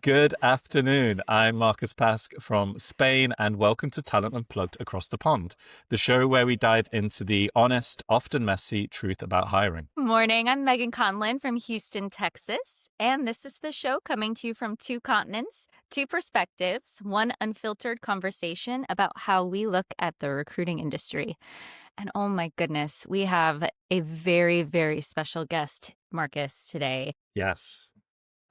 Good afternoon. I'm Marcus Pask from Spain, and welcome to Talent Unplugged Across the Pond, the show where we dive into the honest, often messy truth about hiring. Morning, I'm Megan Conlon from Houston, Texas, and this is the show coming to you from two continents, two perspectives, one unfiltered conversation about how we look at the recruiting industry. And oh my goodness, we have a very, very special guest, Marcus, today. Yes.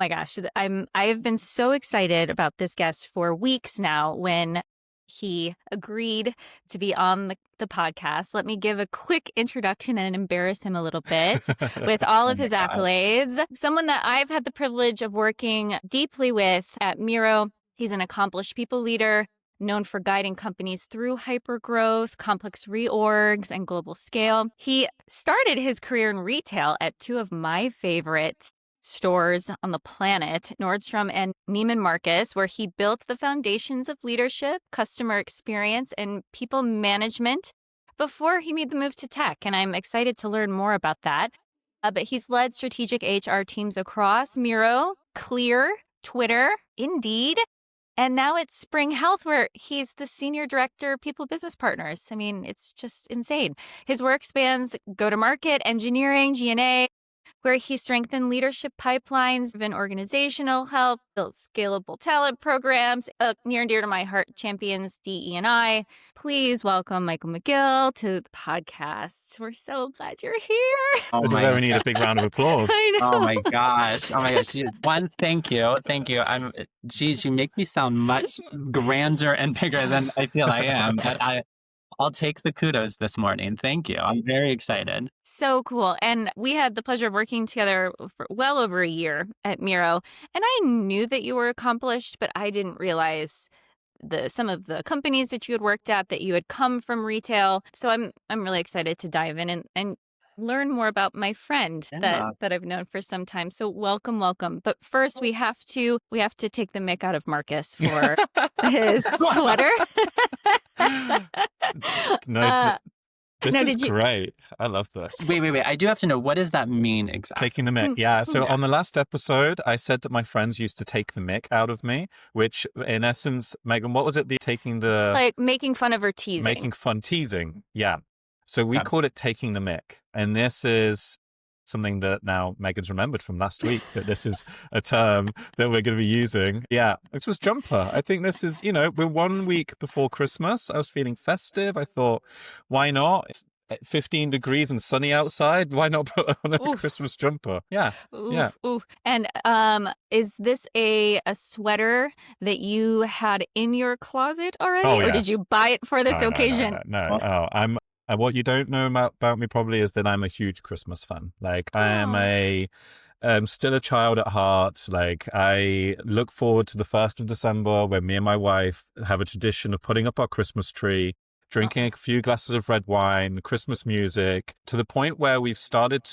My gosh, I have been so excited about this guest for weeks now when he agreed to be on the podcast. Let me give a quick introduction and embarrass him a little bit with all of his accolades. Someone that I've had the privilege of working deeply with at Miro. He's an accomplished people leader, known for guiding companies through hypergrowth, complex reorgs, and global scale. He started his career in retail at two of my favorite stores on the planet, Nordstrom and Neiman Marcus, where he built the foundations of leadership, customer experience, and people management before he made the move to tech. And I'm excited to learn more about that. But he's led strategic HR teams across Miro, Clear, Twitter, Indeed, and now it's Spring Health, where he's the senior director, people business partners. I mean, it's just insane. His work spans go-to-market, engineering, G&A, where he strengthened leadership pipelines and organizational health, built scalable talent programs, near and dear to my heart, champions DE&I. Please welcome Michael Magill to the podcast. We're so glad you're here. This is where we need a big round of applause. I know. Oh my gosh. One, thank you. Thank you. Geez, you make me sound much grander and bigger than I feel I am. But I'll take the kudos this morning. Thank you. I'm very excited. So cool. And we had the pleasure of working together for well over a year at Miro. And I knew that you were accomplished, but I didn't realize some of the companies that you had worked at, that you had come from retail. So I'm really excited to dive in and learn more about my friend that I've known for some time. So welcome. But first we have to take the mick out of Marcus for his sweater. This is great. I love this. Wait. I do have to know, what does that mean exactly? Taking the mick. Yeah. So on the last episode, I said that my friends used to take the mick out of me, which in essence, Megan, what was it? Like making fun of or teasing. Making fun, teasing. Yeah. So we called it taking the mick. And this is something that now Megan's remembered from last week, that this is a term that we're going to be using. Yeah, this was jumper. I think this is, we're 1 week before Christmas. I was feeling festive. I thought, why not? It's 15 degrees and sunny outside. Why not put on a Christmas jumper? Yeah. Yeah. And is this a sweater that you had in your closet already? Or did you buy it for this occasion? No. What you don't know about me probably is that I'm a huge Christmas fan. Like I am still a child at heart. Like I look forward to the 1st of December when me and my wife have a tradition of putting up our Christmas tree, drinking a few glasses of red wine, Christmas music, to the point where we started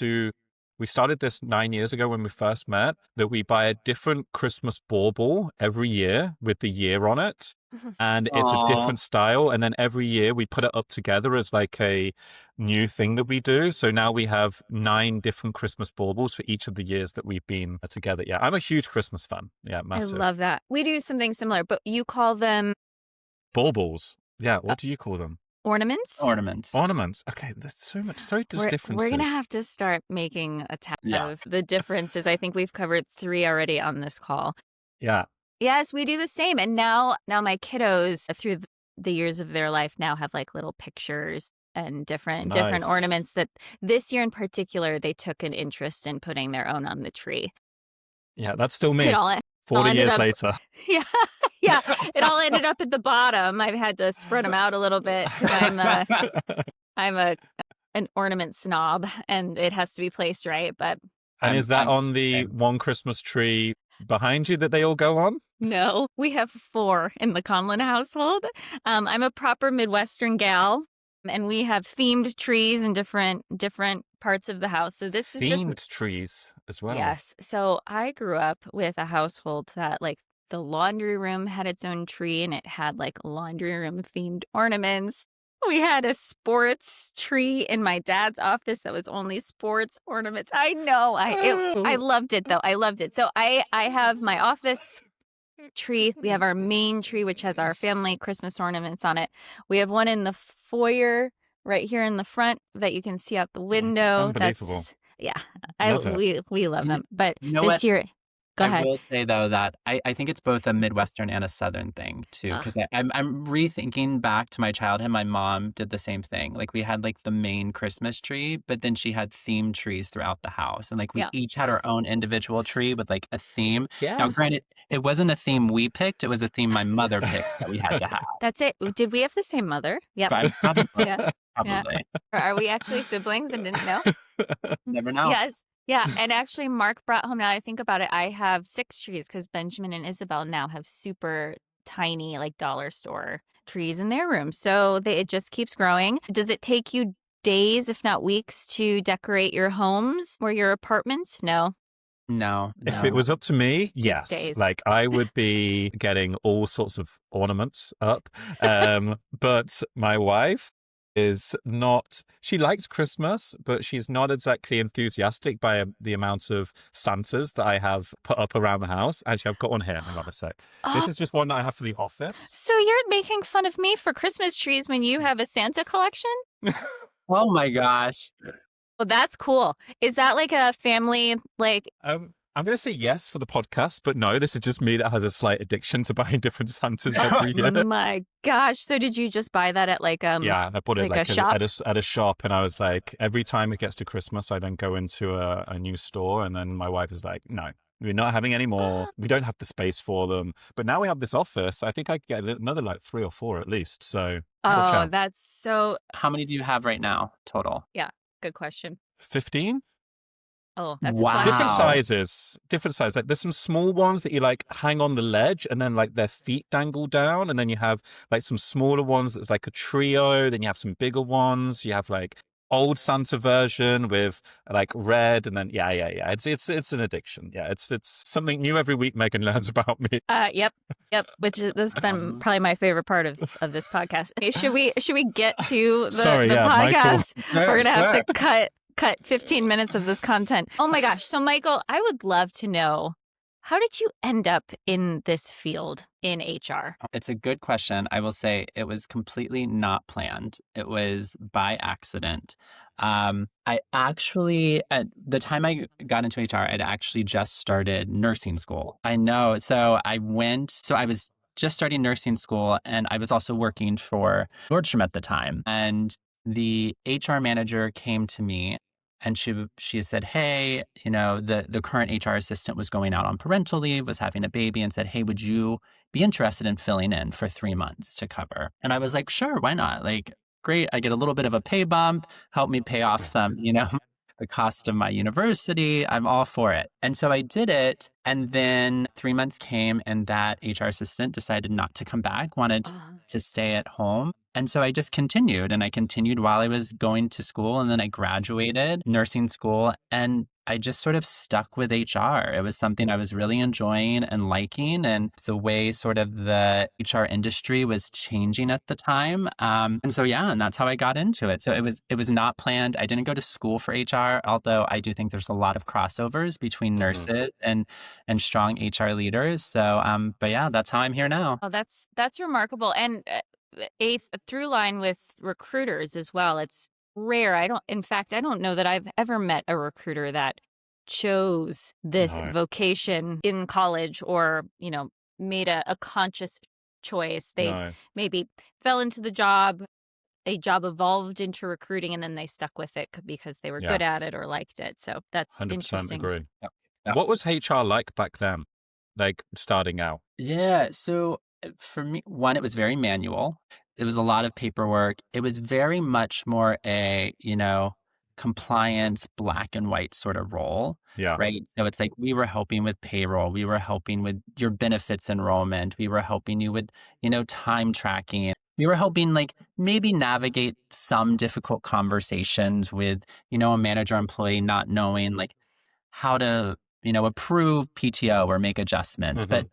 this 9 years ago when we first met, that we buy a different Christmas bauble every year with the year on it. And it's a different style. And then every year we put it up together as like a new thing that we do. So now we have 9 different Christmas baubles for each of the years that we've been together. Yeah, I'm a huge Christmas fan. Yeah, massive. I love that. We do something similar, but you call them baubles. Yeah, what do you call them? Ornaments? Ornaments. Okay, there's so differences. We're going to have to start making a tab of the differences. I think we've covered 3 already on this call. Yeah. Yes, we do the same. And now my kiddos, through the years of their life, now have like little pictures and different ornaments that this year in particular, they took an interest in putting their own on the tree. Yeah, that's still me. 40 years later. Yeah. It all ended up at the bottom. I've had to spread them out a little bit because I'm an ornament snob and it has to be placed right. But is that on the one Christmas tree behind you that they all go on? No, we have 4 in the Conlon household. I'm a proper Midwestern gal. And we have themed trees in different parts of the house. So this is themed trees as well. Yes. So I grew up with a household that like the laundry room had its own tree and it had like laundry room themed ornaments. We had a sports tree in my dad's office that was only sports ornaments. I know. I loved it though. I loved it. So I have my office tree. We have our main tree, which has our family Christmas ornaments on it. We have one in the foyer right here in the front that you can see out the window. Unbelievable. That's yeah. Love it. We love them. But You know this what? year, go I ahead. will say though that I think it's both a Midwestern and a Southern thing too, Ugh. because I'm rethinking back to my childhood. My mom did the same thing. Like we had like the main Christmas tree, but then she had themed trees throughout the house, and like we Yeah. each had our own individual tree with like a theme. Yeah. Now, granted, it wasn't a theme we picked; it was a theme my mother picked that we had to have. That's it. Did we have the same mother? Yep. But probably, Yeah. probably, Or are we actually siblings and didn't know? never know. Yes. Yeah. And actually, Mark brought home, now I think about it, I have 6 trees because Benjamin and Isabel now have super tiny, like dollar store trees in their room. So it just keeps growing. Does it take you days, if not weeks, to decorate your homes or your apartments? No. No, If no. it was up to me, yes. days. Like I would be getting all sorts of ornaments up. But my wife is not, she likes Christmas, but she's not exactly enthusiastic by the amount of Santas that I have put up around the house. Actually, I've got one here. Hang on a sec. This Oh, is just one that I have for the office. so you're making fun of me for Christmas trees when you have a Santa collection? Oh my gosh. Well, that's cool. Is that like a family, like, I'm going to say yes for the podcast, but no, this is just me that has a slight addiction to buying different Santas every year. oh my gosh. So did you just buy that at like, Yeah, I bought it like a shop? at a shop, and I was like, every time it gets to Christmas, I then go into a new store, and then my wife is like, no, we're not having any more. We don't have the space for them. But now we have this office. I think I could get another like 3 or 4 at least. So watch Oh, out. that's so, How many do you have right now total? good question. 15? Oh, that's Wow. a Different question. sizes. Different sizes. Like there's some small ones that you like hang on the ledge and then like their feet dangle down. And then you have like some smaller ones that's like a trio. Then you have some bigger ones. You have like old Santa version with like red, and then yeah. It's an addiction. Yeah, it's something new every week Megan learns about me. Yep. Which is, this has been probably my favorite part of this podcast. Okay, should we get to the, Sorry, the yeah, Michael. podcast? We're gonna have to cut 15 minutes of this content. Oh my gosh. So Michael, I would love to know, how did you end up in this field in HR? It's a good question. I will say it was completely not planned. It was by accident. I actually, at the time I got into HR, I'd actually just started nursing school. I know. So I was just starting nursing school, and I was also working for Nordstrom at the time. And the HR manager came to me, and she said, hey, the current HR assistant was going out on parental leave, was having a baby, and said, hey, would you be interested in filling in for 3 months to cover? And I was like, sure, why not? Like, great. I get a little bit of a pay bump, help me pay off some, the cost of my university. I'm all for it. And so I did it. And then 3 months came, and that HR assistant decided not to come back, wanted to stay at home. And so I just continued, and I continued while I was going to school. And then I graduated nursing school, and I just sort of stuck with HR. It was something I was really enjoying and liking, and the way sort of the HR industry was changing at the time. And that's how I got into it. So it was not planned. I didn't go to school for HR, although I do think there's a lot of crossovers between nurses and strong HR leaders. So, but yeah, that's how I'm here now. Oh, that's remarkable. And a through line with recruiters as well. It's rare. I don't know that I've ever met a recruiter that chose this vocation in college or, made a conscious choice. They maybe fell into the job, a job evolved into recruiting, and then they stuck with it because they were good at it or liked it. So that's 100% interesting. agree. Yep. What was HR like back then? Like starting out? Yeah. So for me, one, it was very manual. It was a lot of paperwork. It was very much more a, compliance, black and white sort of role. Yeah. Right. So it's like we were helping with payroll. We were helping with your benefits enrollment. We were helping you with, time tracking. We were helping like maybe navigate some difficult conversations with, a manager employee not knowing like how to, approve PTO or make adjustments. But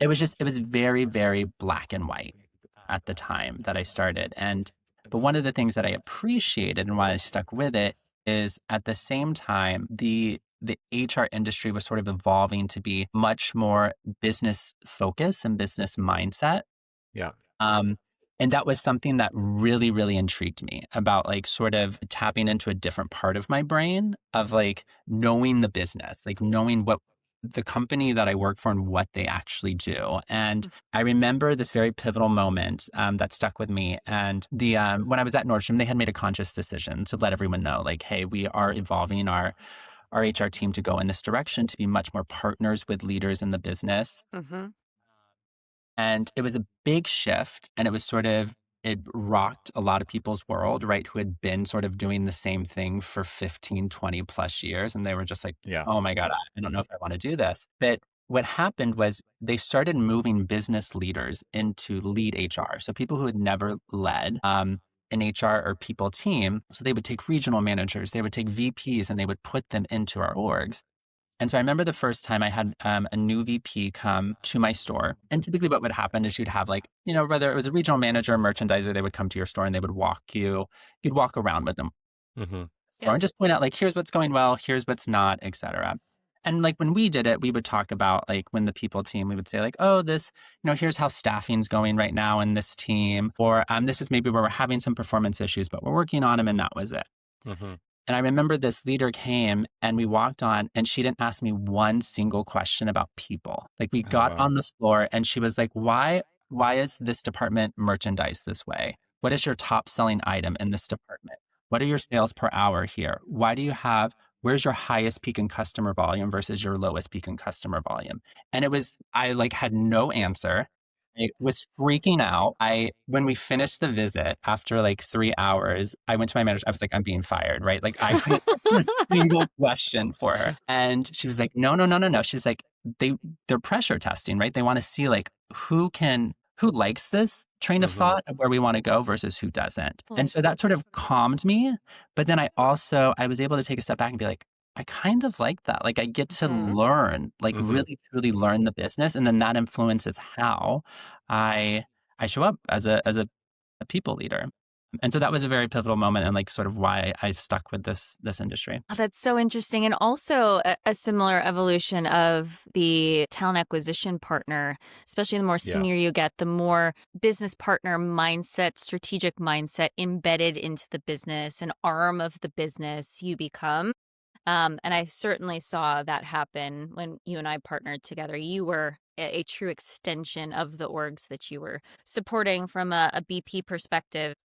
it was very, very black and white at the time that I started. But one of the things that I appreciated and why I stuck with it is at the same time, the the HR industry was sort of evolving to be much more business focused and business mindset. Yeah. Um, and that was something that really, really intrigued me about like sort of tapping into a different part of my brain of like knowing the business, like knowing what the company that I work for and what they actually do. And I remember this very pivotal moment that stuck with me. And the when I was at Nordstrom, they had made a conscious decision to let everyone know, like, hey, we are evolving our HR team to go in this direction to be much more partners with leaders in the business. Mm-hmm. And it was a big shift. And it was sort of, it rocked a lot of people's world, right? Who had been sort of doing the same thing for 15, 20 plus years. And they were just like, Yeah. oh my God, I don't know if I want to do this. But what happened was they started moving business leaders into lead HR. So people who had never led an HR or people team. So they would take regional managers, they would take VPs, and they would put them into our orgs. And so I remember the first time I had a new VP come to my store. And typically what would happen is you'd have like, you know, whether it was a regional manager or merchandiser, they would come to your store and they would you'd walk around with them. Mm-hmm. Yeah. And just point out like, here's what's going well, here's what's not, et cetera. And like when we did it, we would talk about like when the people team, we would say like, oh, this, you know, here's how staffing's going right now in this team. Or this is maybe where we're having some performance issues, but we're working on them. And that was it. Mm-hmm. And I remember this leader came and we walked on and she didn't ask me one single question about people. Like we got wow. on the floor and she was like, why is this department merchandised this way? What is your top selling item in this department? What are your sales per hour here? Where's your highest peak in customer volume versus your lowest peak in customer volume? And I like had no answer. I was freaking out. When we finished the visit after like 3 hours, I went to my manager. I was like, I'm being fired, right? Like I couldn't answer a single question for her. And she was like, no, no, no, no, no. She's like, they're pressure testing, right? They want to see like who likes this train of thought of where we want to go versus who doesn't. And so that sort of calmed me. But then I was able to take a step back and be like, I kind of like that. Like I get to learn, like really truly learn the business. And then that influences how I show up as a people leader. And so that was a very pivotal moment and like sort of why I've stuck with this industry. Oh, that's so interesting. And also a similar evolution of the talent acquisition partner, especially the more senior you get, the more business partner mindset, strategic mindset embedded into the business, an arm of the business you become. And I certainly saw that happen when you and I partnered together. You were a true extension of the orgs that you were supporting from a BP perspective.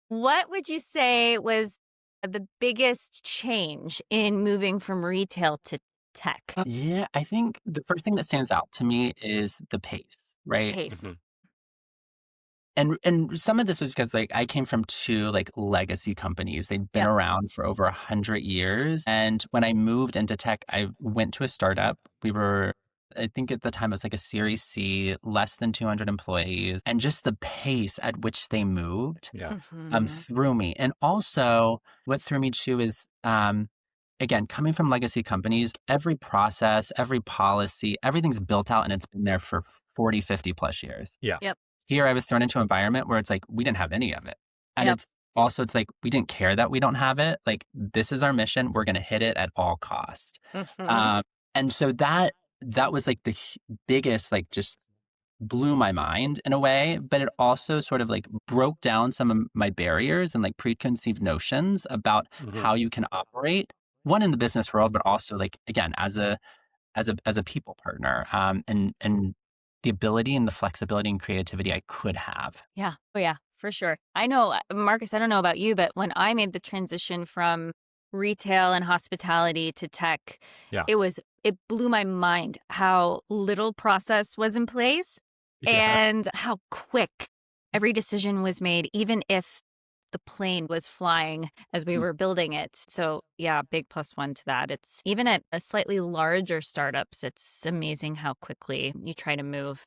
What would you say was the biggest change in moving from retail to tech? Yeah, I think the first thing that stands out to me is the pace, right? Pace. And some of this was because like I came from two like legacy companies. They'd been around for over 100 years. And when I moved into tech, I went to a startup. I think at the time it was like a Series C, less than 200 employees, and just the pace at which they moved threw me. And also what threw me too is again, coming from legacy companies, every process, every policy, everything's built out and it's been there for 40, 50 plus years. Yeah. Yep. Here I was thrown into an environment where it's like, we didn't have any of it. And it's like, we didn't care that we don't have it. Like, this is our mission. We're going to hit it at all costs. And so that was like the biggest, like just blew my mind in a way, but it also sort of like broke down some of my barriers and like preconceived notions about how you can operate, one in the business world, but also like, again, as a people partner, and the ability and the flexibility and creativity I could have. Yeah. Oh, yeah, for sure. I know, Marcus, I don't know about you, but when I made the transition from retail and hospitality to tech, it blew my mind how little process was in place and how quick every decision was made, even if the plane was flying as we were building it. So yeah, big +1 to that. It's even at a slightly larger startups, it's amazing how quickly you try to move.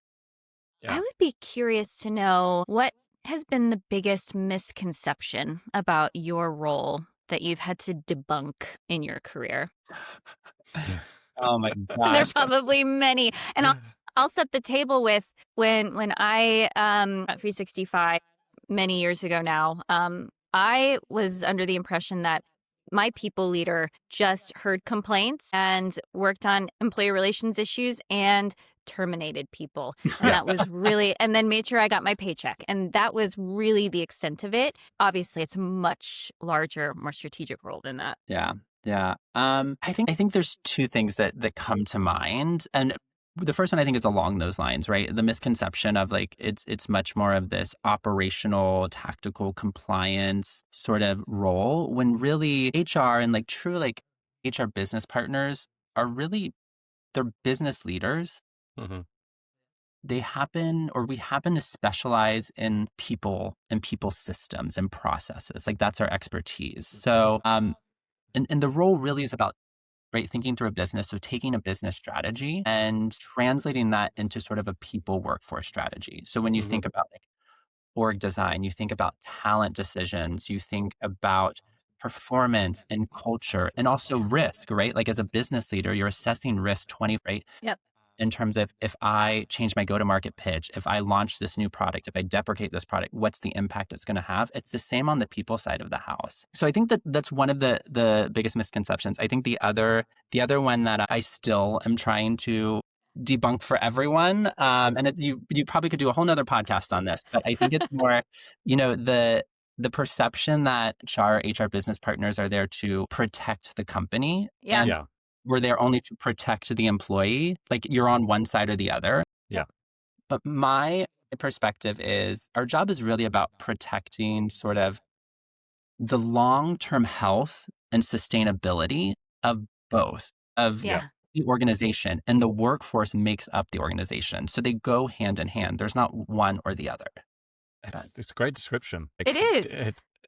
I would be curious to know what has been the biggest misconception about your role that you've had to debunk in your career. Oh my There are gosh. probably many. And I'll set the table with when I at 365 many years ago now, I was under the impression that my people leader just heard complaints and worked on employee relations issues and terminated people. And that was really, and then made sure I got my paycheck. And that was really the extent of it. Obviously, it's a much larger, more strategic role than that. Yeah. Yeah. I think there's two things that come to mind. And the first one I think is along those lines, right? The misconception of like it's much more of this operational, tactical compliance sort of role when really HR and like true like HR business partners are really they're business leaders. Mhm. They happen or we happen to specialize in people and people systems and processes. Like that's our expertise. So and the role really is about right thinking through a business, so taking a business strategy and translating that into sort of a people workforce strategy. So when you Mhm. think about like org design, you think about talent decisions, you think about performance and culture and also risk, right? Like as a business leader, you're assessing risk 20, right? Yep. In terms of if I change my go-to-market pitch, if I launch this new product, if I deprecate this product, what's the impact it's going to have? It's the same on the people side of the house. So I think that that's one of the biggest misconceptions. I think the other one that I still am trying to debunk for everyone, and it's you probably could do a whole nother podcast on this, but I think it's more, the perception that HR business partners are there to protect the company. Yeah. And Yeah. we're there only to protect the employee. Like you're on one side or the other. Yeah. But my perspective is our job is really about protecting sort of the long-term health and sustainability of both of Yeah. the organization, and the workforce makes up the organization. So they go hand in hand. There's not one or the other. It's a great description. It is.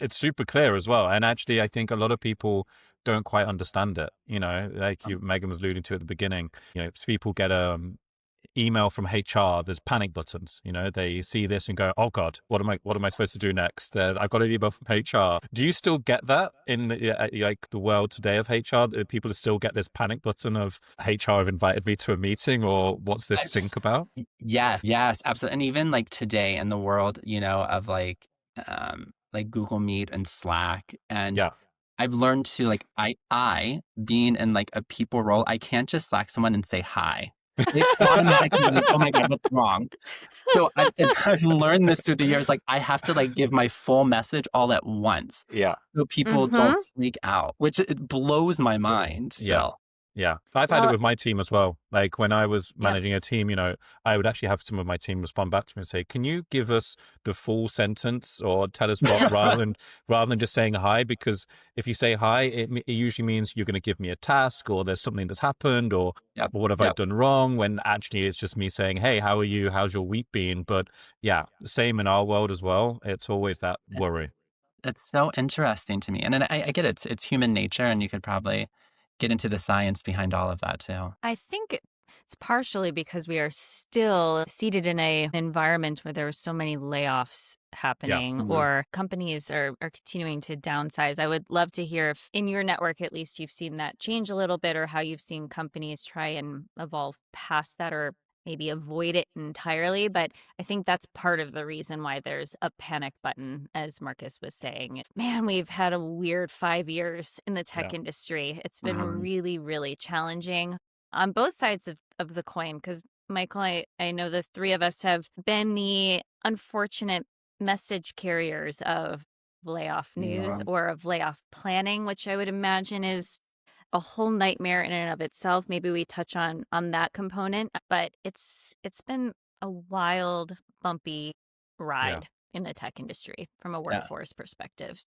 It's super clear as well. And actually, I think a lot of people don't quite understand it. Like Megan was alluding to at the beginning. People get email from HR. There's panic buttons. They see this and go, "Oh God, what am I supposed to do next?" I got an email from HR. Do you still get that in like the world today of HR? Do people still get this panic button of HR have invited me to a meeting, or what's this sync about? Yes, absolutely. And even like today in the world, of like Google Meet and Slack. And Yeah. I've learned to like I being in like a people role, I can't just Slack someone and say hi. It automatically like, oh my God, what's wrong? So I've learned this through the years. Like I have to like give my full message all at once Yeah. so people don't freak out, which it blows my mind Yeah. still. Yeah, I've had it Well, with my team as well. Like when I was yeah. managing a team, I would actually have some of my team respond back to me and say, "Can you give us the full sentence or tell us what rather than just saying hi? Because if you say hi, it usually means you're going to give me a task or there's something that's happened or Yep. what have I Yep. done wrong? When actually it's just me saying, hey, how are you? How's your week been? But yeah, same in our world as well. It's always that worry. It's so interesting to me. And then I get it. It's human nature, and you could probably get into the science behind all of that too. I think it's partially because we are still seated in an environment where there are so many layoffs happening Mhm. or companies are continuing to downsize. I would love to hear if in your network, at least, you've seen that change a little bit or how you've seen companies try and evolve past that or maybe avoid it entirely. But I think that's part of the reason why there's a panic button, as Marcus was saying. Man, we've had a weird 5 years in the tech Yeah. industry. It's been Mhm. really, really challenging on both sides of the coin. Because, Michael, I know the three of us have been the unfortunate message carriers of layoff news Yeah. or of layoff planning, which I would imagine is a whole nightmare in and of itself. Maybe we touch on that component, but it's been a wild, bumpy Yeah. ride in the tech industry from a Yeah. workforce perspective.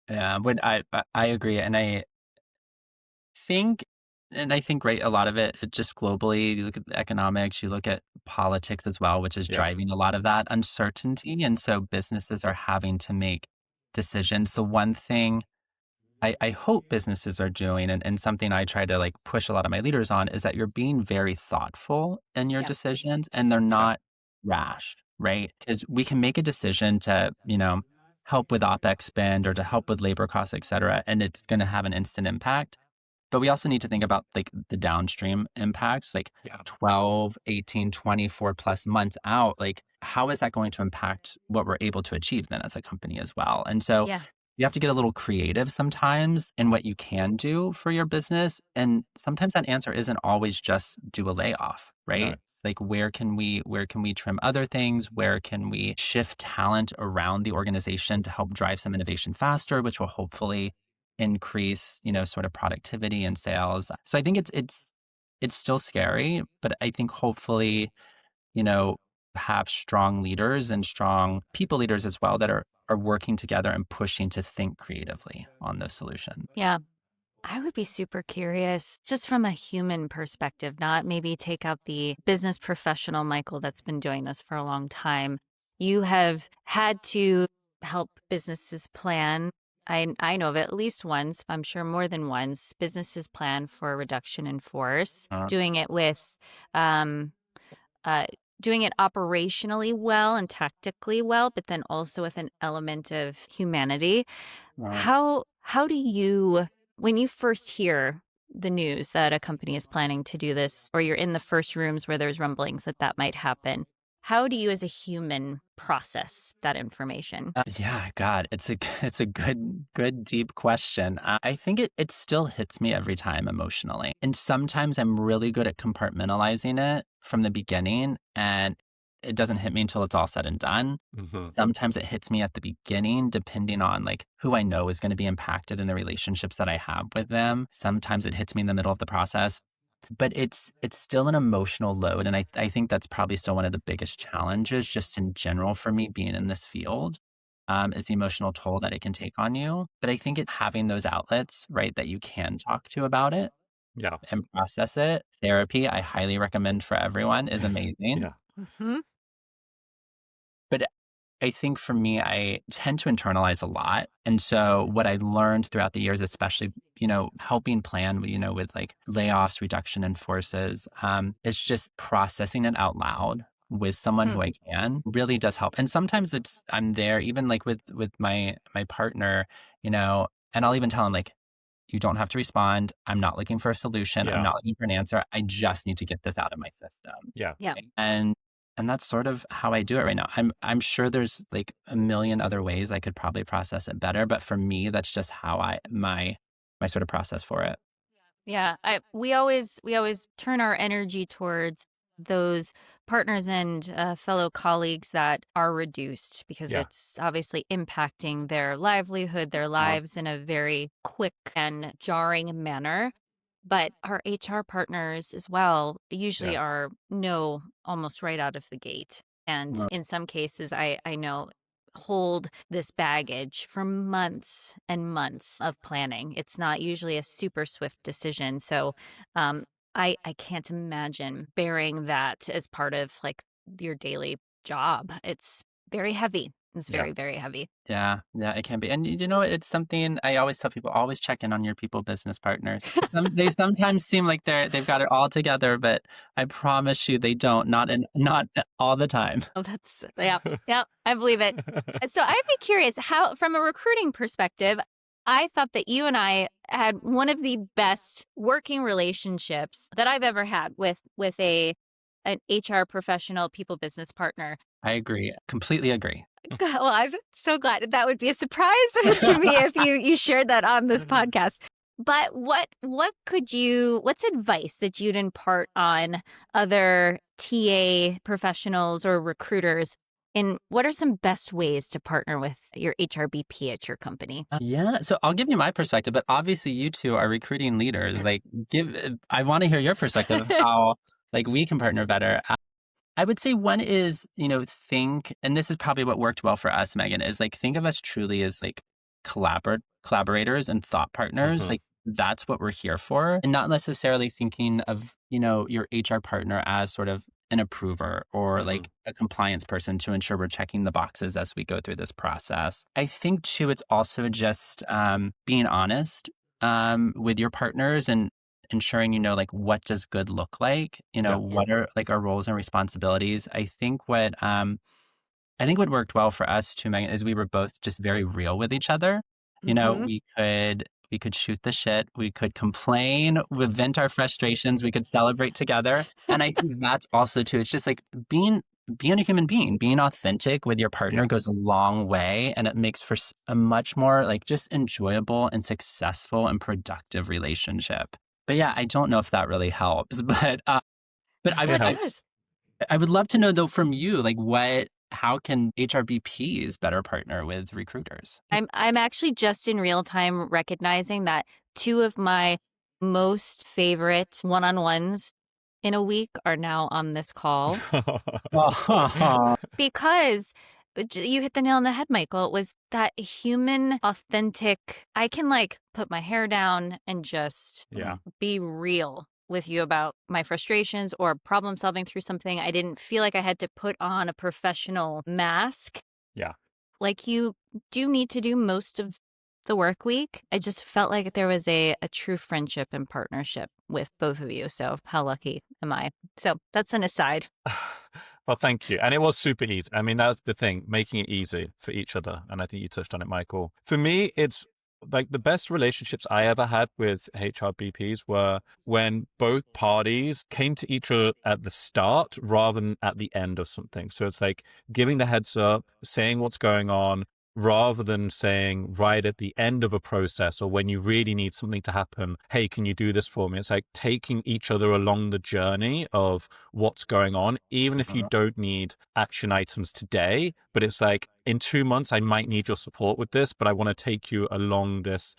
Yeah. When I agree, and think, I think right, a lot of it just globally. You look at the economics, you look at politics as well, which is Yeah. driving a lot of that uncertainty, and so businesses are having to make decisions. The one thing I hope businesses are doing, and something I try to like push a lot of my leaders on is that you're being very thoughtful in your Yeah. decisions and they're Yeah. not rash, right? Because we can make a decision to, help with OpEx spend or to help with labor costs, et cetera, and it's going to have an instant impact. But we also need to think about like the downstream impacts, like Yeah. 12, 18, 24 plus months out. Like, how is that going to impact what we're able to achieve then as a company as well? And so Yeah. you have to get a little creative sometimes in what you can do for your business. And sometimes that answer isn't always just do a layoff, right? No. It's like where can we trim other things? Where can we shift talent around the organization to help drive some innovation faster, which will hopefully increase, sort of productivity and sales. So I think it's still scary, but I think hopefully, you know, have strong leaders and strong people leaders as well that are working together and pushing to think creatively on those solutions. Yeah. I would be super curious, just from a human perspective, not maybe take out the business professional Michael that's been doing this for a long time. You have had to help businesses plan. I know of at least once, I'm sure more than once, businesses plan for a reduction in force, Uh, doing it with um, uh, doing it operationally well and tactically well, but then also with an element of humanity. uh, How do you, when you first hear the news that a company is planning to do this, or you're in the first rooms where there's rumblings that that might happen, how do you as a human process that information? yeah, God, it's a good deep question. I think it still hits me every time emotionally, and sometimes I'm really good at compartmentalizing it from the beginning, and it doesn't hit me until it's all said and done. Hmm. Sometimes it hits me at the beginning, depending on like who I know is going to be impacted in the relationships that I have with them. Sometimes it hits me in the middle of the process, but it's still an emotional load, and I think that's probably still one of the biggest challenges, just in general for me being in this field, is the emotional toll that it can take on you. But I think it having those outlets, right, that you can talk to about it Yeah. and process it. Therapy, I highly recommend for everyone, is amazing. Yeah. Hmm. But I think for me, I tend to internalize a lot. And so what I learned throughout the years, especially, helping plan, with like layoffs, reduction in forces, is just processing it out loud with someone who I can really does help. And sometimes I'm there even like with my partner, and I'll even tell him like, you don't have to respond. I'm not looking for a solution. I'm Yeah. not looking for an answer. I just need to get this out of my system. Yeah. Yeah. And and that's sort of how I do it right now. I'm sure there's like a million other ways I could probably process it better, but for me, that's just how my sort of process for it. Yeah, we always turn our energy towards those partners and fellow colleagues that are reduced because Yeah. it's obviously impacting their livelihood, their Uh, lives in a very quick and jarring manner. But our HR partners as well usually Yeah. are no almost right out of the gate. And uh, in some cases, I know hold this baggage for months and months of planning. It's not usually a super swift decision. So um, I can't imagine bearing that as part of like your daily job. It's very heavy. It's Yeah. very, very heavy. yeah, yeah, it can be. And it's something I always tell people, always check in on your people business partners. They sometimes seem like they've got it all together, but I promise you they don't, not all the time. Oh, that's, yeah, yeah, I believe it. So I'd be curious how, from a recruiting perspective, I thought that you and I had one of the best working relationships that I've ever had with an HR professional, people business partner. I agree. Completely agree. Well, I'm so glad that would be a surprise to me if you shared that on this podcast. But what's advice that you'd impart on other TA professionals or recruiters? And what are some best ways to partner with your HRBP at your company? Yeah, so I'll give you my perspective, but obviously you two are recruiting leaders. Like, I want to hear your perspective of how like we can partner better. I would say one is, think, and this is probably what worked well for us, Megan, is like think of us truly as like collaborators and thought partners. Hmm. Like that's what we're here for, and not necessarily thinking of, your HR partner as sort of an approver or Hmm. like a compliance person to ensure we're checking the boxes as we go through this process. I think too, it's also just being honest with your partners and ensuring like what does good look like, Yeah. what are like our roles and responsibilities. I think what worked well for us too, Megan, is we were both just very real with each other. Hmm. We could shoot the shit, we could complain, we vent our frustrations, we could celebrate together. And I think that's also too, it's just like being being a human being, being authentic with your partner Yeah. goes a long way, and it makes for a much more like just enjoyable and successful and productive relationship. But yeah, I don't know if that really helps, but No, It it I does. helps. I would love to know though from you, like how can HRBPs better partner with recruiters? I'm actually just in real time recognizing that two of my most favorite one-on-ones in a week are now on this call because you hit the nail on the head, Michael. It was that human, authentic, I can like put my hair down and just Yeah. be real with you about my frustrations or problem solving through something. I didn't feel like I had to put on a professional mask Yeah. like you do need to do most of the work week. I just felt like there was a true friendship and partnership with both of you. So how lucky am I? So that's an aside. Well, thank you. And it was super easy. I mean, that's the thing, making it easy for each other. And I think you touched on it, Michael. For me, it's like the best relationships I ever had with HRBPs were when both parties came to each other at the start rather than at the end of something. So it's like giving the heads up, saying what's going on, rather than saying right at the end of a process or when you really need something to happen, hey, can you do this for me? It's like taking each other along the journey of what's going on, even if you don't need action items today. But it's like in 2 months, I might need your support with this, but I want to take you along this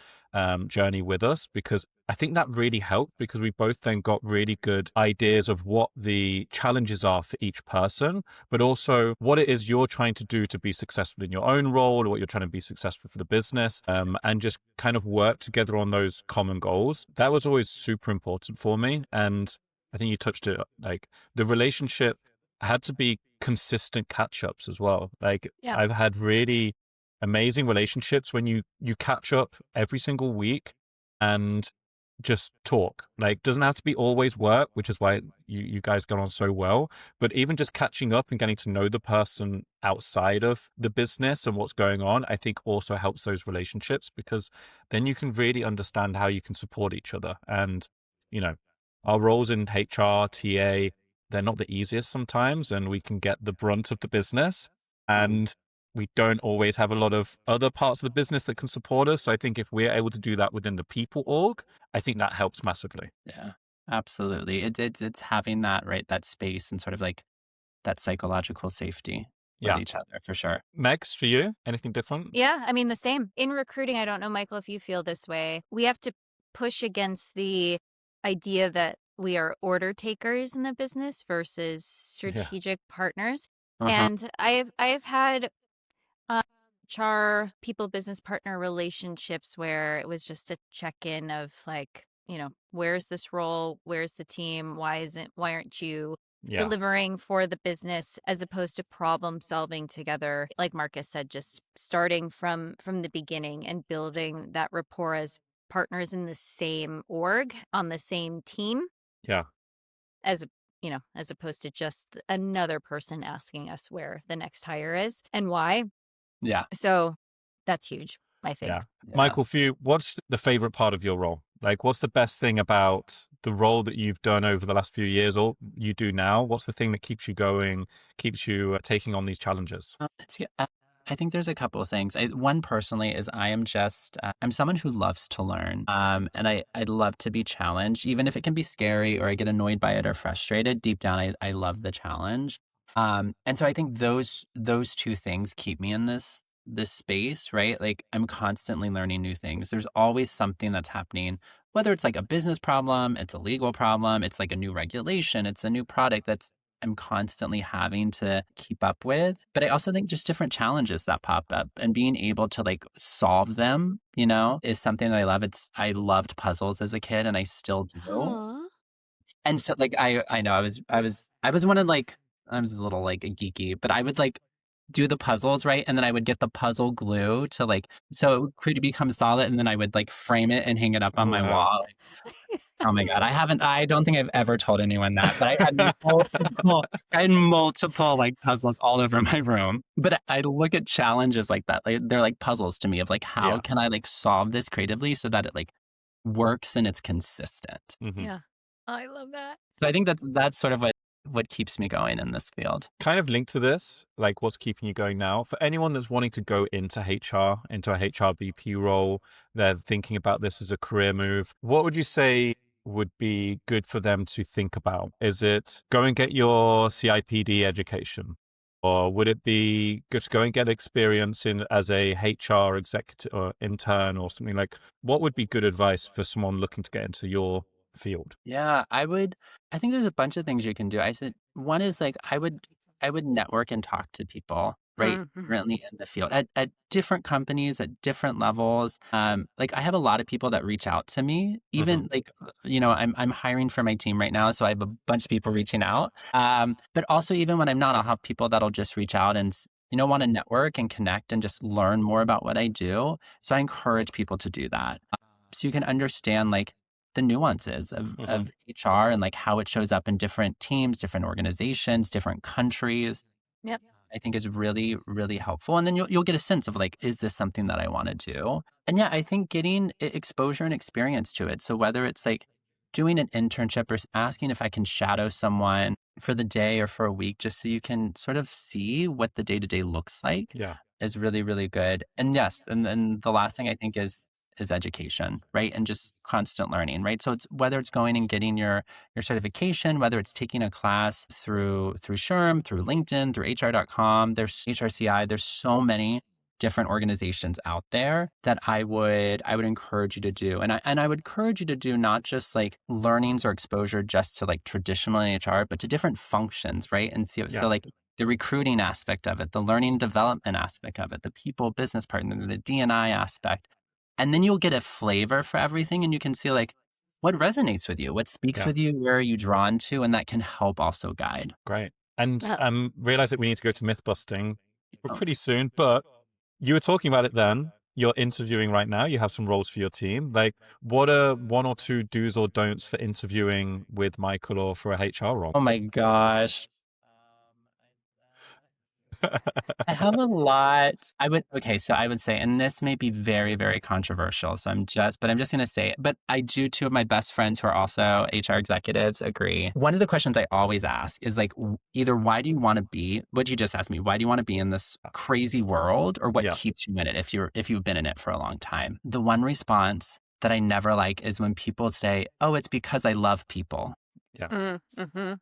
journey with us, because I think that really helped, because we both then got really good ideas of what the challenges are for each person, but also what it is you're trying to do to be successful in your own role, or what you're trying to be successful for the business, and just kind of work together on those common goals. That was always super important for me. And I think you touched it, like the relationship had to be consistent catch-ups as well. Like Yeah. I've had really amazing relationships when you catch up every single week and just talk. Like doesn't have to be always work, which is why you guys got on so well, but even just catching up and getting to know the person outside of the business and what's going on, I think also helps those relationships, because then you can really understand how you can support each other. And you know, our roles in HR, TA, they're not the easiest sometimes, and we can get the brunt of the business, and we don't always have a lot of other parts of the business that can support us. So I think if we're able to do that within the people org, I think that helps massively. Yeah, absolutely. It's having that, right, that space and sort of like that psychological safety with Yeah. each other for sure. Megs, for you, anything different? Yeah, I mean, the same. In recruiting, I don't know, Michael, if you feel this way. We have to push against the idea that we are order takers in the business versus Yeah. strategic partners. Uh-huh. And I've had uh, HR people business partner relationships where it was just a check-in of like, where's this role? Where's the team? Why aren't you Yeah. delivering for the business, as opposed to problem solving together? Like Marcus said, just starting from the beginning and building that rapport as partners in the same org on the same team, Yeah. as as opposed to just another person asking us where the next hire is and why. Yeah. So that's huge, I think. Yeah. Yeah. Michael, for you, what's the favorite part of your role? Like, what's the best thing about the role that you've done over the last few years, or you do now? What's the thing that keeps you going, keeps you taking on these challenges? I think there's a couple of things. One personally is I am just I'm someone who loves to learn, and I love to be challenged, even if it can be scary or I get annoyed by it or frustrated. Deep down, I love the challenge, and so I think those two things keep me in this space, right? Like I'm constantly learning new things. There's always something that's happening, whether it's like a business problem, it's a legal problem, it's like a new regulation, it's a new product that's I'm constantly having to keep up with. But I also think just different challenges that pop up and being able to like solve them, is something that I love. I loved puzzles as a kid and I still do. Aw. And so like I know I was one of like I was a little like geeky, but I would like do the puzzles, right? And then I would get the puzzle glue to like so it could become solid and then I would like frame it and hang it up on Oh, my wow. wall. Oh my God. I don't think I've ever told anyone that, but I had multiple like puzzles all over my room. But I look at challenges like that. Like, they're like puzzles to me of like, how Yeah. can I like solve this creatively so that it like works and it's consistent? Hmm. Yeah. I love that. So I think that's sort of what what keeps me going in this field. Kind of linked to this, like what's keeping you going now. For anyone that's wanting to go into HR, into a HR VP role, they're thinking about this as a career move. What would you say would be good for them to think about? Is it go and get your CIPD education? Or would it be good to go and get experience in as a HR executive or intern or something like? What would be good advice for someone looking to get into your field? Yeah, I think there's a bunch of things you can do. I said one is like I would network and talk to people, right? Mhm. Currently in the field at different companies at different levels. Like I have a lot of people that reach out to me, Hmm. even like, I'm hiring for my team right now. So I have a bunch of people reaching out. But also even when I'm not, I'll have people that'll just reach out and, want to network and connect and just learn more about what I do. So I encourage people to do that. So you can understand like the nuances Hmm. of HR and like how it shows up in different teams, different organizations, different countries. Yep. I think is really, really helpful. And then you'll get a sense of like, is this something that I want to do? And yeah, I think getting exposure and experience to it. So whether it's like doing an internship or asking if I can shadow someone for the day or for a week, just so you can sort of see what the day to day looks like, Yeah. is really, really good. And yes, and then the last thing I think is education, right? And just constant learning, right? So it's whether it's going and getting your certification, whether it's taking a class through SHRM, through LinkedIn, through HR.com, there's HRCI, there's so many different organizations out there that I would encourage you to do. And I would encourage you to do not just like learnings or exposure just to like traditional HR, but to different functions, right? And see, Yeah. so like the recruiting aspect of it, the learning development aspect of it, the people business partner, the D&I aspect. And then you'll get a flavor for everything and you can see like what resonates with you, what speaks Yeah. with you, where are you drawn to, and that can help also guide. Great. And Uh, realize that we need to go to myth busting Oh, pretty soon, but you were talking about it then. You're interviewing right now. You have some roles for your team. Like, what are one or two do's or don'ts for interviewing with Michael or for a HR role? oh my gosh. I have a lot. So I would say, and this may be very, very controversial. But I'm just going to say it. But I do, two of my best friends who are also HR executives agree. One of the questions I always ask is like, either why do you want to be, what you just asked me, why do you want to be in this crazy world, or what Yeah. keeps you in it if you've been in it for a long time? The one response that I never like is when people say, oh, it's because I love people, Yeah. mm-hmm.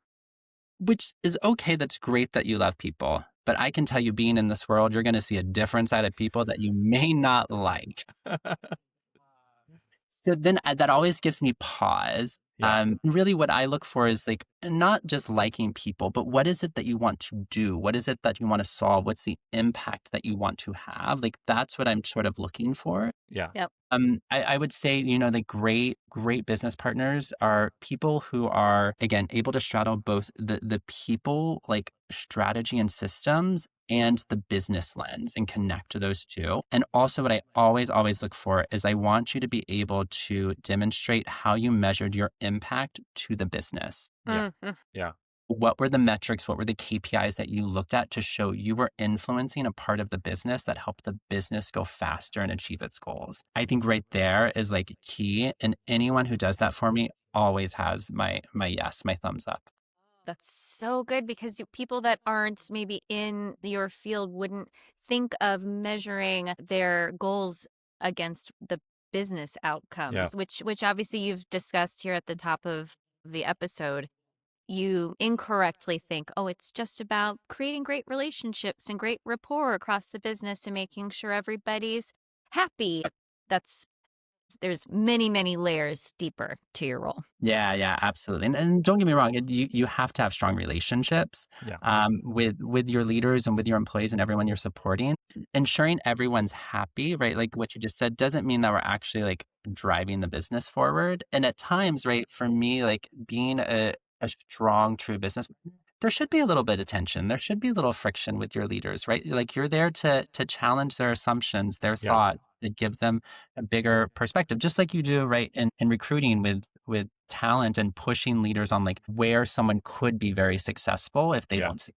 which is okay. That's great that you love people. But I can tell you, being in this world, you're going to see a different side of people that you may not like. So then that always gives me pause. Yeah. Really, what I look for is like not just liking people, but what is it that you want to do? What is it that you want to solve? What's the impact that you want to have? Like that's what I'm sort of looking for. Yeah. Yep. I would say, the great business partners are people who are, again, able to straddle both the people, like strategy and systems, and the business lens and connect to those two. And also, what I always, always look for is I want you to be able to demonstrate how you measured your impact to the business. Yeah. Mm-hmm. Yeah. What were the metrics? What were the KPIs that you looked at to show you were influencing a part of the business that helped the business go faster and achieve its goals? I think right there is like key. And anyone who does that for me always has my yes, my thumbs up. That's so good because people that aren't maybe in your field wouldn't think of measuring their goals against the business Yeah. outcomes, which obviously you've discussed here at the top of the episode. You incorrectly think, oh, it's just about creating great relationships and great rapport across the business and making sure everybody's happy. That's there's many, many layers deeper to your role. Yeah, absolutely. And don't get me wrong, you have to have strong relationships Yeah. with your leaders and with your employees and everyone you're supporting. Ensuring everyone's happy, right? Like what you just said doesn't mean that we're actually like driving the business forward. And at times, right, for me, like being a strong, true business, there should be a little bit of tension. There should be a little friction with your leaders, right? Like you're there to challenge their assumptions, their Yeah. thoughts, to give them a bigger perspective, just like you do, right, in recruiting with talent and pushing leaders on like where someone could be very successful if they Yeah. don't see.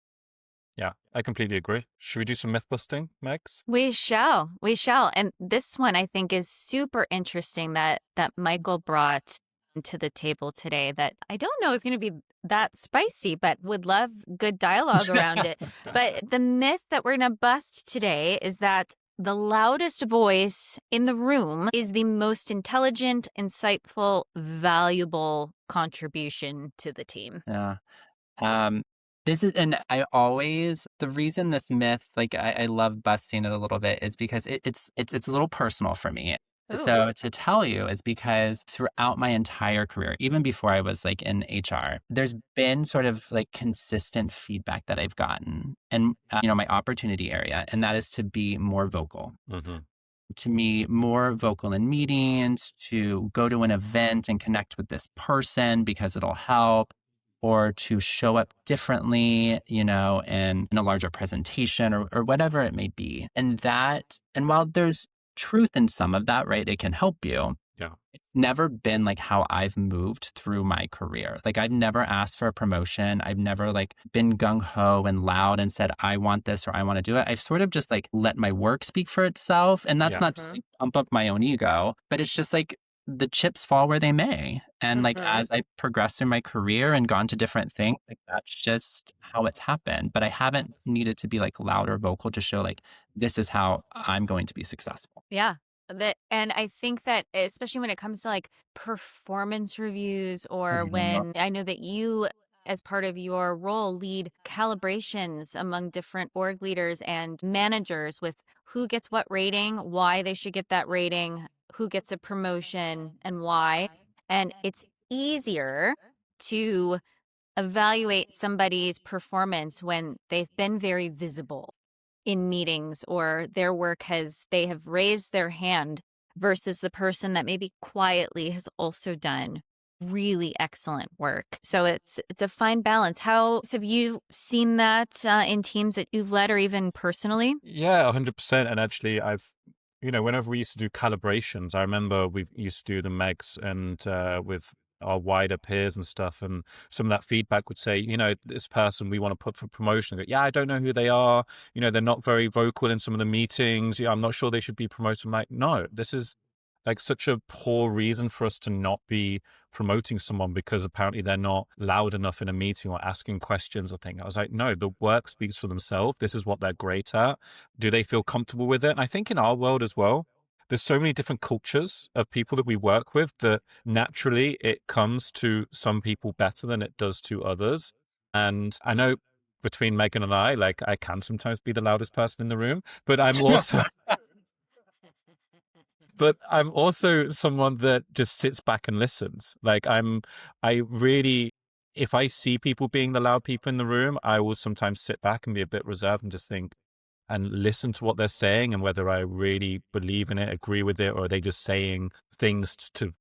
Yeah. I completely agree. Should we do some myth busting, Megs? We shall. We shall. And this one I think is super interesting that Michael brought to the table today that I don't know is going to be that spicy, but would love good dialogue around it. But the myth that we're going to bust today is that the loudest voice in the room is the most intelligent, insightful, valuable contribution to the team. Yeah. Um, this is, and I always, the reason this myth, like I love busting it a little bit is because it's a little personal for me. Ooh. So to tell you is because throughout my entire career, even before I was like in HR, there's been sort of like consistent feedback that I've gotten and, my opportunity area, and that is to be more vocal. Mm-hmm. To me, more vocal in meetings, to go to an event and connect with this person because it'll help, or to show up differently, in a larger presentation or whatever it may be. And while there's truth in some of that, right, it can help you. Yeah. It's never been like how I've moved through my career. Like I've never asked for a promotion. I've never like been gung ho and loud and said, I want this or I want to do it. I've sort of just like let my work speak for itself. And that's not to like, pump up my own ego, but it's just like the chips fall where they may. And like as I progressed through my career and gone to different things, like that's just how it's happened. But I haven't needed to be like loud or vocal to show like this is how I'm going to be successful. Yeah. And I think that especially when it comes to like performance reviews or when I know that you, as part of your role, lead calibrations among different org leaders and managers with who gets what rating, why they should get that rating, who gets a promotion and why. And it's easier to evaluate somebody's performance when they've been very visible in meetings or their work they have raised their hand versus the person that maybe quietly has also done really excellent work. So it's a fine balance. How have you seen that in teams that you've led or even personally? Yeah, 100%. And actually, whenever we used to do calibrations, I remember we used to do the megs and with our wider peers and stuff. And some of that feedback would say, this person we want to put for promotion. Yeah, I don't know who they are. They're not very vocal in some of the meetings. Yeah, I'm not sure they should be promoted. I'm like, no, this is like such a poor reason for us to not be promoting someone because apparently they're not loud enough in a meeting or asking questions or things. I was like, no, the work speaks for themselves. This is what they're great at. Do they feel comfortable with it? And I think in our world as well, there's so many different cultures of people that we work with that naturally it comes to some people better than it does to others. And I know between Megan and I, like I can sometimes be the loudest person in the room, but I'm also but I'm also someone that just sits back and listens. Like if I see people being the loud people in the room, I will sometimes sit back and be a bit reserved and just think and listen to what they're saying and whether I really believe in it, agree with it, or are they just saying things to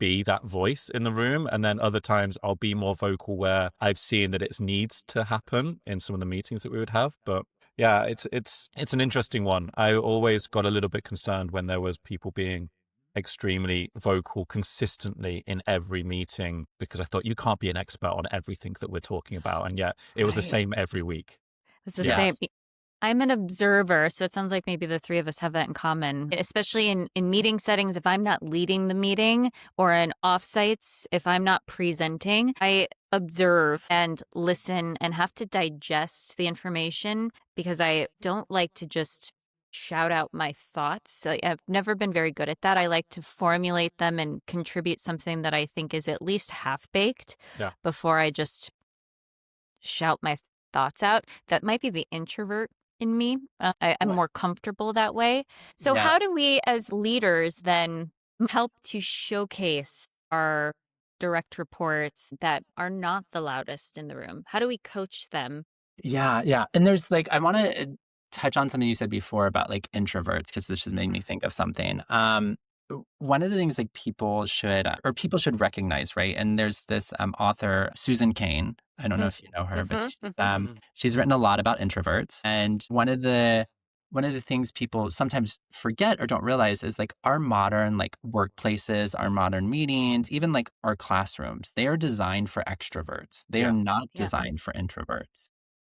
be that voice in the room. And then other times I'll be more vocal where I've seen that it needs to happen in some of the meetings that we would have. But yeah, it's an interesting one. I always got a little bit concerned when there was people being extremely vocal consistently in every meeting because I thought you can't be an expert on everything that we're talking about. And yet it was the same every week. It was the same. I'm an observer, so it sounds like maybe the three of us have that in common, especially in meeting settings. If I'm not leading the meeting or in offsites, if I'm not presenting, I observe and listen and have to digest the information because I don't like to just shout out my thoughts. I've never been very good at that. I like to formulate them and contribute something that I think is at least half-baked before I just shout my thoughts out. That might be the introvert in me. I'm more comfortable that way. So how do we as leaders then help to showcase our direct reports that are not the loudest in the room? How do we coach them? Yeah. And there's like, I want to touch on something you said before about like introverts, because this just made me think of something. One of the things like people should recognize, right? And there's this author, Susan Cain. I don't know if you know her, but she's written a lot about introverts. And one of the things people sometimes forget or don't realize is like our modern like workplaces, our modern meetings, even like our classrooms, they are designed for extroverts. They are not designed for introverts.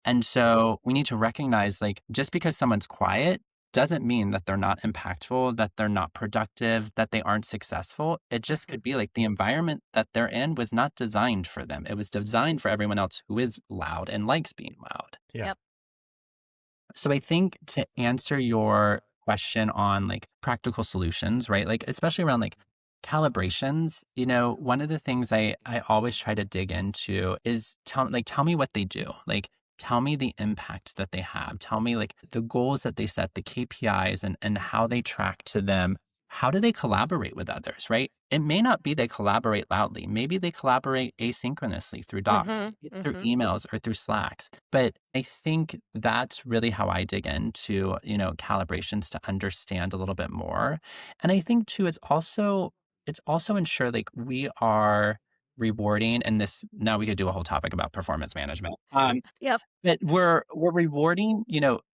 And so we need to recognize like just because someone's quiet doesn't mean that they're not impactful, that they're not productive, that they aren't successful. It just could be like the environment that they're in was not designed for them. It was designed for everyone else who is loud and likes being loud. Yeah. Yep. So I think to answer your question on like practical solutions, right? Like especially around like calibrations, one of the things I always try to dig into is tell me what they do. Like tell me the impact that they have. Tell me like the goals that they set, the KPIs and how they track to them. How do they collaborate with others, right? It may not be they collaborate loudly. Maybe they collaborate asynchronously through docs, Mhm. maybe it's through Mhm. emails or through Slacks. But I think that's really how I dig into, calibrations to understand a little bit more. And I think too, it's also ensure like we are rewarding and this now we could do a whole topic about performance management. Yep. But we're rewarding,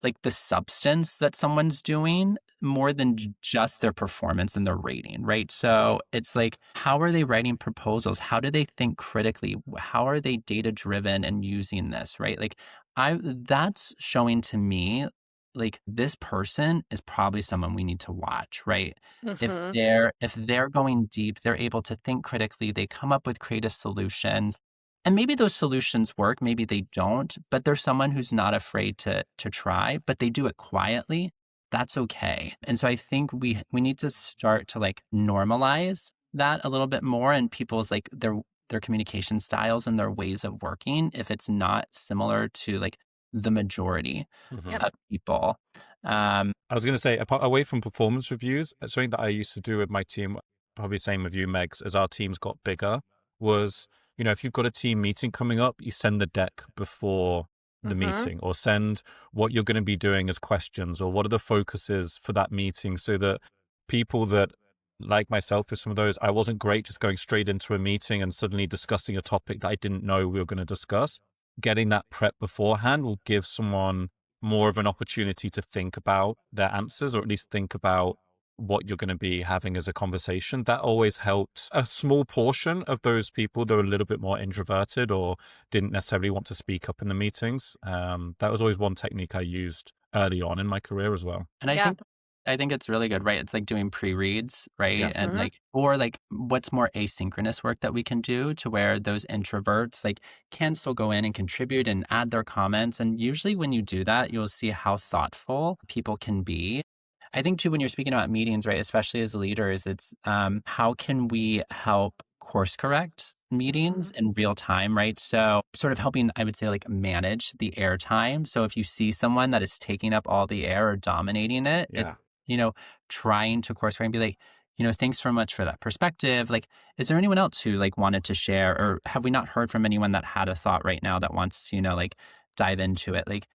like the substance that someone's doing more than just their performance and their rating, right? So it's like, how are they writing proposals? How do they think critically? How are they data driven and using this, right? Like that's showing to me like this person is probably someone we need to watch, right? If Mhm. they're going deep, they're able to think critically, they come up with creative solutions and maybe those solutions work, maybe they don't, but there's someone who's not afraid to try, but they do it quietly. That's okay. And so I think we need to start to like normalize that a little bit more in people's like their communication styles and their ways of working if it's not similar to like the majority Mhm. Yep. of people. Um, I was going to say, away from performance reviews, something that I used to do with my team, probably same with you, Megs, as our teams got bigger, was, if you've got a team meeting coming up, you send the deck before the Mhm. meeting, or send what you're going to be doing as questions, or what are the focuses for that meeting, so that people that, like myself, with some of those, I wasn't great just going straight into a meeting and suddenly discussing a topic that I didn't know we were going to discuss. Getting that prep beforehand will give someone more of an opportunity to think about their answers, or at least think about what you're going to be having as a conversation. That always helped a small portion of those people that were a little bit more introverted or didn't necessarily want to speak up in the meetings. That was always one technique I used early on in my career as well. And I Yeah. think I think it's really good, right? It's like doing pre-reads, right? Yeah. And Mhm. like or like what's more asynchronous work that we can do to where those introverts like can still go in and contribute and add their comments. And usually when you do that, you'll see how thoughtful people can be. I think too when you're speaking about meetings, right, especially as leaders, it's how can we help course correct meetings Mhm. in real time, right? So sort of helping, I would say, like manage the air time. So if you see someone that is taking up all the air or dominating it, Yeah. it's, trying to course correct and be like, thanks so much for that perspective. Like, is there anyone else who like wanted to share, or have we not heard from anyone that had a thought right now that wants to, like dive into it? Like,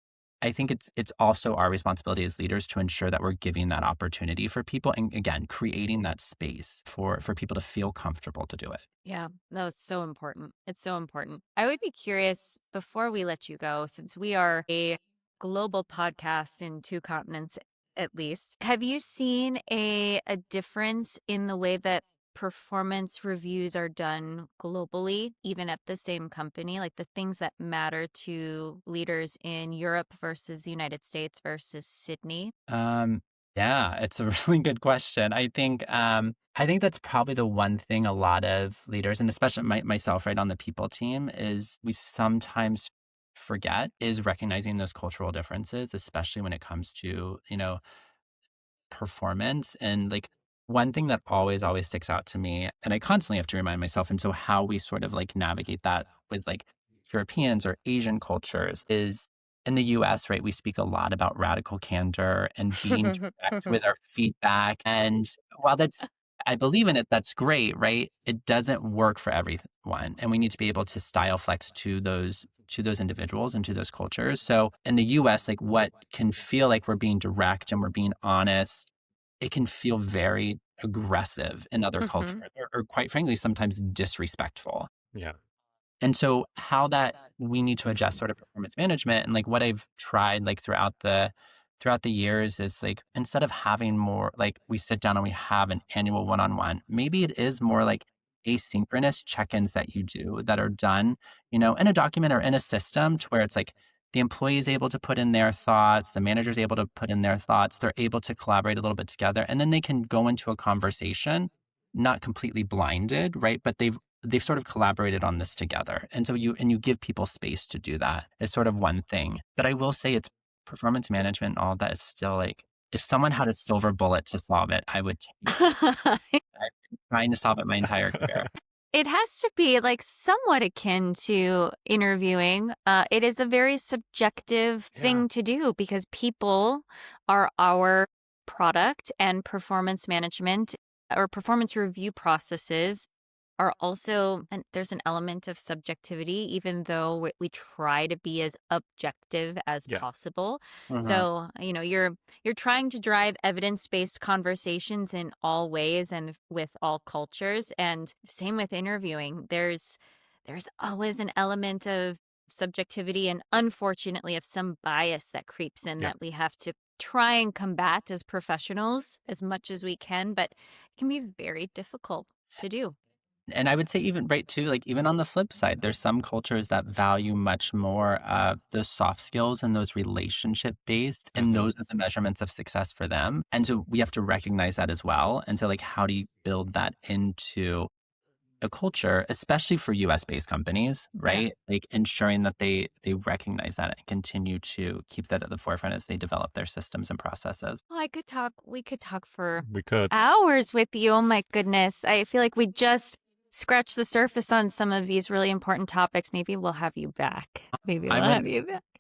I think it's also our responsibility as leaders to ensure that we're giving that opportunity for people and again creating that space for people to feel comfortable to do it. Yeah, no, it's so important. It's so important. I would be curious before we let you go, since we are a global podcast in two continents at least, have you seen a difference in the way that performance reviews are done globally, even at the same company? Like the things that matter to leaders in Europe versus the United States versus Sydney? Um, yeah, it's a really good question. I think that's probably the one thing a lot of leaders, and especially myself, right on the people team, is we sometimes forget is recognizing those cultural differences, especially when it comes to performance. And like one thing that always sticks out to me, and I constantly have to remind myself, and so how we sort of like navigate that with like Europeans or Asian cultures is in the US, right? We speak a lot about radical candor and being direct with our feedback. And while I believe in it, that's great, right? It doesn't work for everyone. And we need to be able to style flex to those individuals and to those cultures. So in the US, like what can feel like we're being direct and we're being honest, it can feel very aggressive in other cultures Mhm. or quite frankly, sometimes disrespectful. Yeah. And so how that we need to adjust sort of performance management and like what I've tried like throughout the years is like instead of having more like we sit down and we have an annual one-on-one, maybe it is more like asynchronous check-ins that you do that are done, in a document or in a system to where it's like the employee is able to put in their thoughts, the manager is able to put in their thoughts, they're able to collaborate a little bit together, and then they can go into a conversation, not completely blinded, right? But they've sort of collaborated on this together. And so you give people space to do that is sort of one thing. But I will say it's performance management, all that is still like, if someone had a silver bullet to solve it, I would take it. I've been trying to solve it my entire career. It has to be like somewhat akin to interviewing. It is a very subjective thing to do because people are our product, and performance management or performance review processes are also, and there's an element of subjectivity, even though we try to be as objective as possible. Mhm. So, you're trying to drive evidence-based conversations in all ways and with all cultures. And same with interviewing. There's always an element of subjectivity and, unfortunately, of some bias that creeps in that we have to try and combat as professionals as much as we can, but it can be very difficult to do. And I would say even right too, like even on the flip side, there's some cultures that value much more of those soft skills and those relationship based, and those are the measurements of success for them. And so we have to recognize that as well. And so like, how do you build that into a culture, especially for US based companies, right? Like ensuring that they recognize that and continue to keep that at the forefront as they develop their systems and processes. Oh, we could talk for We could. hours with you. Oh my goodness. I feel like we just scratched the surface on some of these really important topics. Maybe we'll have you back.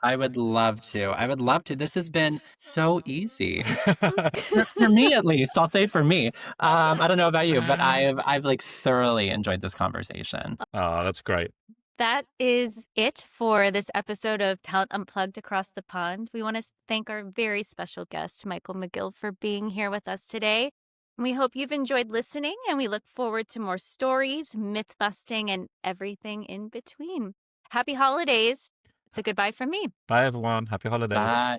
I would love to. I would love to. This has been so easy for me, at least. I'll say for me. I don't know about you, but I've like thoroughly enjoyed this conversation. Oh, that's great. That is it for this episode of Talent Unplugged Across the Pond. We want to thank our very special guest, Michael Magill, for being here with us today. We hope you've enjoyed listening, and we look forward to more stories, myth busting, and everything in between. Happy holidays. It's a goodbye from me. Bye, everyone. Happy holidays. Bye.